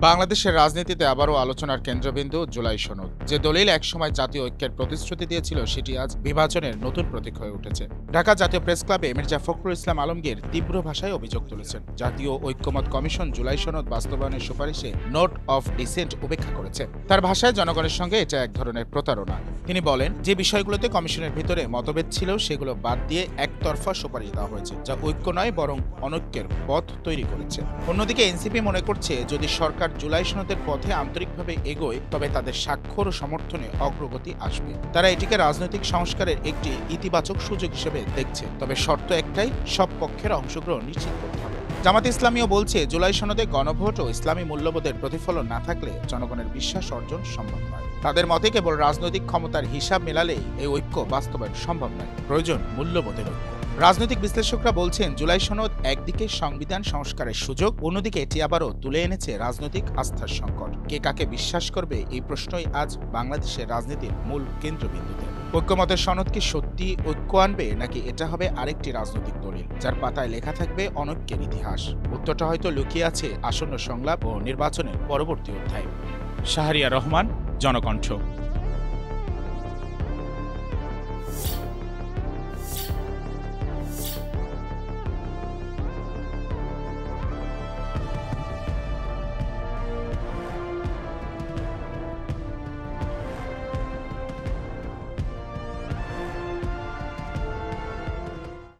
বাংলাদেশের রাজনীতিতে আবারও আলোচনার কেন্দ্রবিন্দু জুলাই সনদ। যে দলিল একসময় জাতীয় ঐক্যের প্রতিশ্রুতি দিয়েছিল সেটি আজ বিভাজনের নতুন প্রতীক হয়ে উঠেছে। ঢাকা জাতীয় প্রেস ক্লাবে মির্জা ফখরুল ইসলাম আলমগীর তীব্র ভাষায় অভিযোগ তুলেছেন, জাতীয় ঐক্যমত কমিশন জুলাই সনদ বাস্তবায়নের সুপারিশে নোট অফ ডিসেন্ট উপেক্ষা করেছে। তার ভাষায় জনগণের সঙ্গে এটা এক ধরনের প্রতারণা। তিনি বলেন, যে বিষয়গুলোতে কমিশনের ভিতরে মতভেদ ছিল সেগুলো বাদ দিয়ে একতরফা সুপারিশ দেওয়া হয়েছে, যা ঐক্য নয় বরং অনৈক্যের পথ তৈরি করেছে। অন্যদিকে এনসিপি মনে করছে, যদি সরকার জুলাই সনদের পথে আন্তরিকভাবে এগোয় তবে তাদের স্বাক্ষর ও সমর্থনে অগ্রগতি আসবে। তারা এটিকে রাজনৈতিক সংস্কারের একটি ইতিবাচক সুযোগ হিসেবে দেখছে, তবে শর্ত একটাই, সব পক্ষের অংশগ্রহণ নিশ্চিত করতে হবে। জামাত ইসলামীও বলছে, জুলাই সনদে গণভোট ও ইসলামী মূল্যবোধের প্রতিফলন না থাকলে জনগণের বিশ্বাস অর্জন সম্ভব নয়। তাদের মতে কেবল রাজনৈতিক ক্ষমতার হিসাব মেলালেই এই ঐক্য বাস্তবায়ন সম্ভব নয়, প্রয়োজন মূল্যবোধের ঐক্য। রাজনৈতিক বিশ্লেষকরা বলছেন, জুলাই সনদ একদিকে সংবিধান সংস্কারের সুযোগ, অন্যদিকে এটি আবারও তুলে এনেছে রাজনৈতিক আস্থার সংকট। কে কাকে বিশ্বাস করবে, এই প্রশ্নই আজ বাংলাদেশের রাজনীতির মূল কেন্দ্রবিন্দুতে। ঐক্যমতের সনদ কি সত্যি ঐক্য আনবে, নাকি এটা হবে আরেকটি রাজনৈতিক দলিল যার পাতায় লেখা থাকবে অনৈক্যের ইতিহাস? উত্তরটা হয়তো লুকিয়ে আছে আসন্ন সংলাপ ও নির্বাচনের পরবর্তী অধ্যায়ে। শাহরিয়ার রহমান, জনকণ্ঠ।